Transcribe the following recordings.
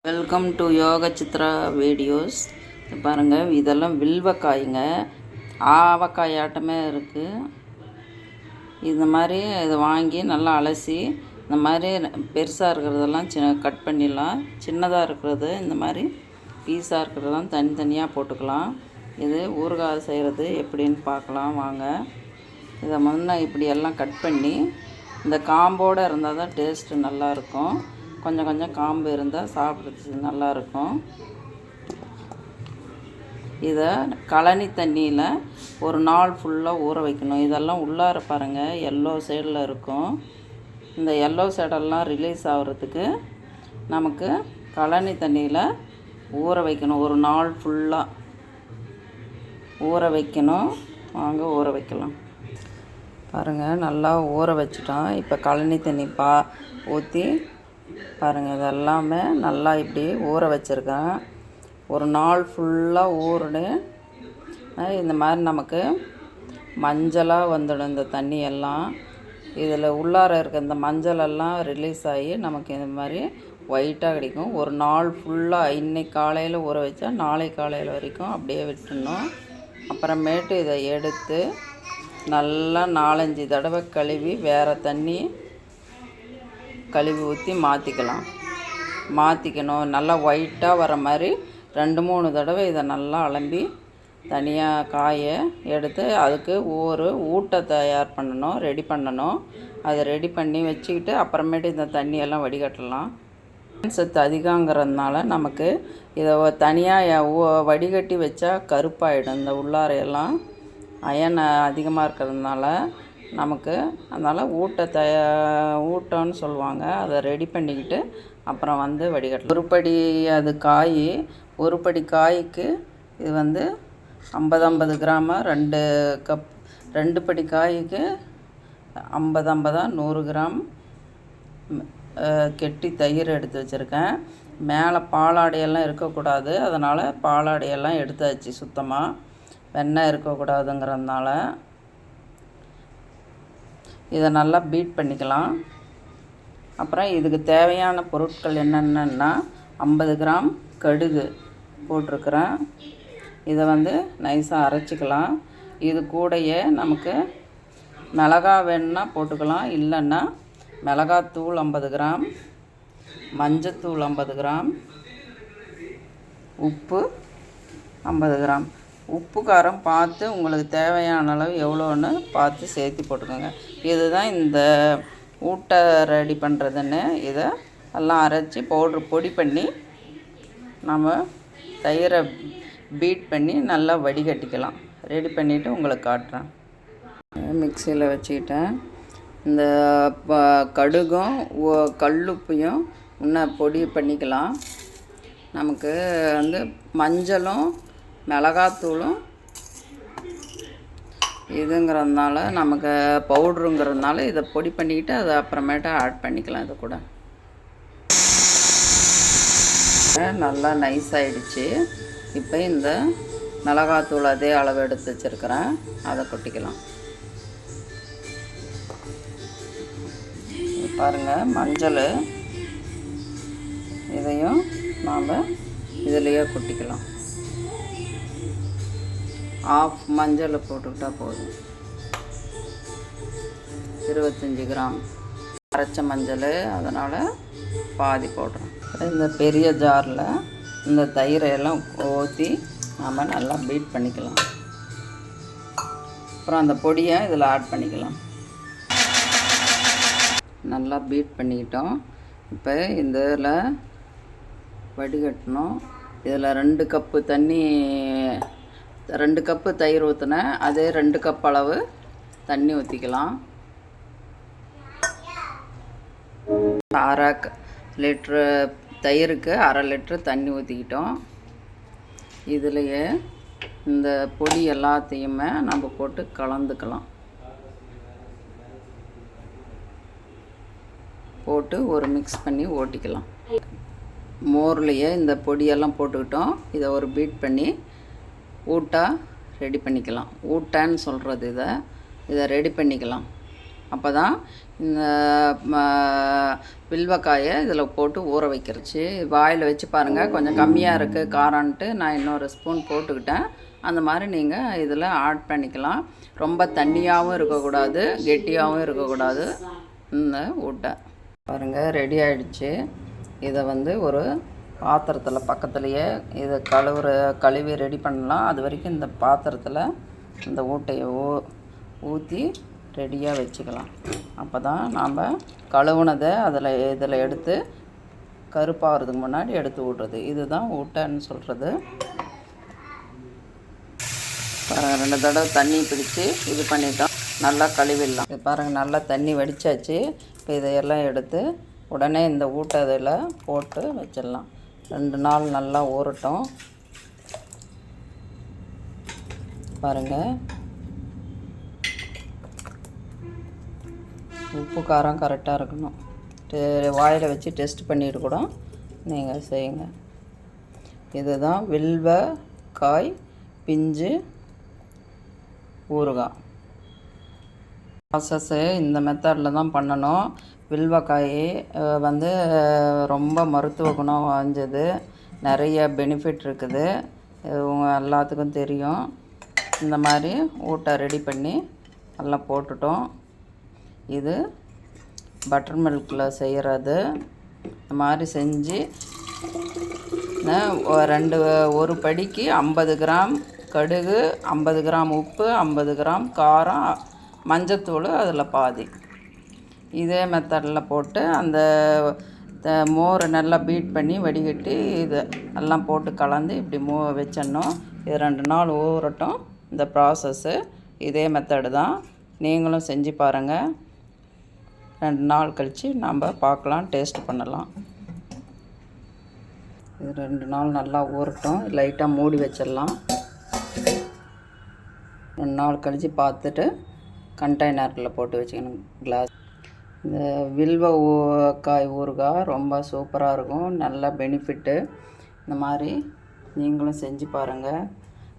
Welcome to யோக Chitra videos. பாருங்கள், இதெல்லாம் வில்வக்காய்ங்க. ஆவக்காயாட்டமே இருக்குது. இந்த மாதிரி இதை வாங்கி நல்லா அலசி இந்த மாதிரி பெருசாக இருக்கிறதெல்லாம் கட் பண்ணிடலாம். சின்னதாக இருக்கிறது இந்த மாதிரி பீஸாக இருக்கிறதெல்லாம் தனித்தனியாக போட்டுக்கலாம். இது ஊறுகாய் செய்கிறது எப்படின்னு பார்க்கலாம் வாங்க. இதை முன்னே இப்படி எல்லாம் கட் பண்ணி இந்த காம்போடு இருந்தால் தான் டேஸ்ட்டு நல்லாயிருக்கும். கொஞ்சம் கொஞ்சம் காம்பு இருந்தால் சாப்பிட்றதுக்கு நல்லாயிருக்கும். இதை கழனி தண்ணியில் ஒரு நாள் ஃபுல்லாக ஊற வைக்கணும். இதெல்லாம் உள்ளார பாருங்கள், எல்லோ சைடில் இருக்கும். இந்த எல்லோ சைடெல்லாம் ரிலீஸ் ஆகிறதுக்கு நமக்கு கழனி தண்ணியில் ஊற வைக்கணும். ஒரு நாள் ஃபுல்லாக ஊற வைக்கணும். வாங்க ஊற வைக்கலாம். பாருங்கள், நல்லா ஊற வச்சுட்டோம். இப்போ கழனி தண்ணி ஊற்றி பாருங்கள், இதெல்லாமே நல்லா இப்படி ஊற வச்சுருக்கேன். ஒரு நாள் ஃபுல்லாக ஊறுன்னு இந்த மாதிரி நமக்கு மஞ்சளாக வந்துடும். இந்த தண்ணியெல்லாம் இதில் உள்ளார இருக்க இந்த மஞ்சளெல்லாம் ரிலீஸ் ஆகி நமக்கு இந்த மாதிரி ஒயிட்டாக கிடைக்கும். ஒரு நாள் ஃபுல்லாக இன்றைக்கி காலையில் ஊற வச்சா நாளை காலையில் வரைக்கும் அப்படியே விட்டுடணும். அப்புறமேட்டு இதை எடுத்து நல்லா 4-5 தடவை கழுவி வேறு தண்ணி கழுவி ஊற்றி மாற்றிக்கணும். நல்லா ஒயிட்டாக வர மாதிரி 2-3 தடவை இதை நல்லா அலம்பி தனியாக காயை எடுத்து அதுக்கு ஒரு ஊட்டை தயார் பண்ணணும், ரெடி பண்ணணும். அதை ரெடி பண்ணி வச்சுக்கிட்டு அப்புறமேட்டு இந்த தண்ணியெல்லாம் வடிகட்டலாம். சத்து அதிகங்கிறதுனால நமக்கு இதை தனியாக வடிகட்டி வச்சா கருப்பாயிடும். இந்த உள்ளாரையெல்லாம் அயன் அதிகமாக இருக்கிறதுனால நமக்கு அதனால் ஊட்டம்னு சொல்லுவாங்க. அதை ரெடி பண்ணிக்கிட்டு அப்புறம் வடிகட்டலாம். ஒரு படி காய்க்கு இது 50 கிராம், 2 கப். 2 படி காய்க்கு 50 100 கிராம் கெட்டி தயிர் எடுத்து வச்சுருக்கேன். மேலே பாலாடையெல்லாம் இருக்கக்கூடாது, அதனால் பாலாடையெல்லாம் எடுத்தாச்சு சுத்தமாக. வெண்ணெய் இருக்கக்கூடாதுங்கிறதுனால இதை நல்லா பீட் பண்ணிக்கலாம். அப்புறம் இதுக்கு தேவையான பொருட்கள் என்னென்னா 50 கிராம் கடுகு போட்டிருக்கிறேன். இதை நைஸாக அரைச்சிக்கலாம். இது கூடயே நமக்கு மிளகாய் வேணுன்னா போட்டுக்கலாம், இல்லைன்னா மிளகாத்தூள் 50 கிராம், மஞ்சத்தூள் 50 கிராம், உப்பு 50 கிராம். உப்பு காரம் பார்த்து உங்களுக்கு தேவையான அளவு எவ்வளோன்னு பார்த்து சேர்த்து போட்டுக்கோங்க. இதுதான் இந்த ஊட்ட ரெடி பண்ணுறதுன்னு. இதை எல்லாம் அரைச்சி பொடி பண்ணி நம்ம தயிரை பீட் பண்ணி நல்லா வடிகட்டிக்கலாம். ரெடி பண்ணிவிட்டு உங்களுக்கு காட்டுறேன். மிக்சியில் வச்சுக்கிட்டேன். இந்த கடுகும் கல்லுப்பையும் இன்னும் பொடி பண்ணிக்கலாம். நமக்கு மஞ்சளும் மிளகாத்தூளும் இதுங்கிறதுனால நமக்கு பவுட்ருங்கிறதுனால இதை பொடி பண்ணிக்கிட்டு அதை அப்புறமேட்டு ஆட் பண்ணிக்கலாம். இது கூட நல்லா நைஸ் ஆகிடுச்சு. இப்போ இந்த மிளகாத்தூள் அதே அளவு எடுத்து வச்சுருக்கிறேன், அதை கொட்டிக்கலாம். பாருங்கள், மஞ்சள் இதையும் நாம் இதிலையே கொட்டிக்கலாம். ஆஃப் மஞ்சள் போட்டுக்கிட்டால் போதும். 25 கிராம் அரைச்ச மஞ்சள், அதனால் பாதி போடுறோம். இந்த பெரிய ஜாரில் இந்த தயிரை எல்லாம் ஊற்றி நாம் நல்லா பீட் பண்ணிக்கலாம். அப்புறம் அந்த பொடியை இதில் ஆட் பண்ணிக்கலாம். நல்லா பீட் பண்ணிக்கிட்டோம். இப்போ இந்த இதில் வடிகட்டணும். இதில் 2 கப்பு தண்ணி, 2 கப்பு தயிர் ஊற்றினேன், அதே 2 கப் அளவு தண்ணி ஊற்றிக்கலாம். 1/2 லிட்ரு தயிருக்கு 1/2 லிட்ரு தண்ணி ஊற்றிக்கிட்டோம். இதுலேயே இந்த பொடி எல்லாத்தையுமே நம்ம போட்டு போட்டு ஒரு மிக்ஸ் பண்ணி ஓட்டிக்கலாம். மோர்லேயே இந்த பொடியெல்லாம் போட்டுக்கிட்டோம். இதை ஒரு பீட் பண்ணி ஊட்டா ரெடி பண்ணிக்கலாம். ஊட்டான்னு சொல்கிறது இதை ரெடி பண்ணிக்கலாம். அப்போ தான் இந்த வில்வக்காயை இதில் போட்டு ஊற வைக்கிறச்சு. வாயில் வச்சு பாருங்கள், கொஞ்சம் கம்மியாக இருக்குது காரம்ன்ட்டு நான் இன்னொரு ஸ்பூன் போட்டுக்கிட்டேன். அந்த மாதிரி நீங்கள் இதில் ஆட் பண்ணிக்கலாம். ரொம்ப தண்ணியாகவும் இருக்கக்கூடாது, கெட்டியாகவும் இருக்கக்கூடாது. இந்த ஊட்டை பாருங்கள் ரெடி ஆகிடுச்சு. இதை ஒரு பாத்திரத்தில் பக்கத்துலேயே இதை கழுவி ரெடி பண்ணலாம். அது வரைக்கும் இந்த பாத்திரத்தில் இந்த ஊட்டையை ஊற்றி ரெடியாக வச்சுக்கலாம். அப்போ தான் நாம் கழுவுனதை இதில் எடுத்து கருப்பாகிறதுக்கு முன்னாடி எடுத்து விட்றது. இதுதான் ஊட்டைன்னு சொல்கிறது. 2 தடவை தண்ணி பிடிச்சி இது பண்ணிட்டோம், நல்லா கழுவிடலாம். இது பாருங்கள், நல்லா தண்ணி வடித்தாச்சு. இப்போ இதையெல்லாம் எடுத்து உடனே இந்த ஊட்டை இதில் போட்டு வச்சிடலாம். 2 நாள் நல்லா ஊறட்டும். பாருங்கள், உப்பு காரம் கரெக்டாக இருக்கணும். வாயில் வச்சு டெஸ்ட் பண்ணிட்டு கூட நீங்கள் செய்யுங்க. இதுதான் வில்வக்காய் பிஞ்சு ஊறுகாய். ப்ராசஸ்ஸு இந்த மெத்தடில் தான் பண்ணணும். வில்வக்காய் ரொம்ப மருத்துவ குணம் வாய்ந்தது, நிறைய பெனிஃபிட் இருக்குது, எல்லாத்துக்கும் தெரியும். இந்த மாதிரி ஊட்டை ரெடி பண்ணி எல்லாம் போட்டுட்டோம். இது பட்டர் மில்கில் செய்கிறது. இந்த மாதிரி செஞ்சு ஒரு படிக்கு 50 கிராம் கடுகு, 50 கிராம் உப்பு, 50 கிராம் காரம், மஞ்சத்தூள் அதில் பாதி. இதே மெத்தடில் போட்டு அந்த மோரை நல்லா பீட் பண்ணி வடிகட்டி இது எல்லாம் போட்டு கலந்து இப்படி வச்சிடணும். இது 2 நாள் ஊறட்டும். இந்த ப்ராசஸ்ஸு இதே மெத்தடு தான். நீங்களும் செஞ்சு பாருங்கள். 2 நாள் கழித்து நம்ம பார்க்கலாம், டேஸ்ட் பண்ணலாம். இது 2 நாள் நல்லா ஊறட்டும். லைட்டாக மூடி வச்சிடலாம். 2 நாள் கழித்து பார்த்துட்டு கண்டெய்னரில் போட்டு வச்சுக்கணும், கிளாஸ். இந்த வில்வக்காய் ஊறுகாய் ரொம்ப சூப்பராக இருக்கும், நல்ல பெனிஃபிட்டு. இந்த மாதிரி நீங்களும் செஞ்சு பாருங்கள்.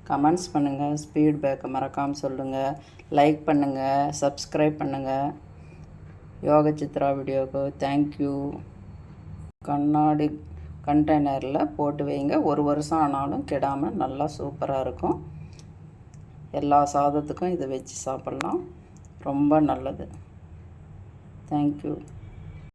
கமெண்ட்ஸ் பண்ணுங்கள், ஃபீட்பேக்கை மறக்காமல் சொல்லுங்கள். லைக் பண்ணுங்கள், சப்ஸ்கிரைப் பண்ணுங்கள். யோக சித்ரா வீடியோவுக்கு தேங்க்யூ. கண்ணாடி கண்டெய்னரில் போட்டு வைங்க. 1 வருஷம் ஆனாலும் கெடாமல் நல்லா சூப்பராக இருக்கும். எல்லா சாதத்துக்கும் இதை வச்சு சாப்பிட்லாம், ரொம்ப நல்லது. தேங்க்யூ.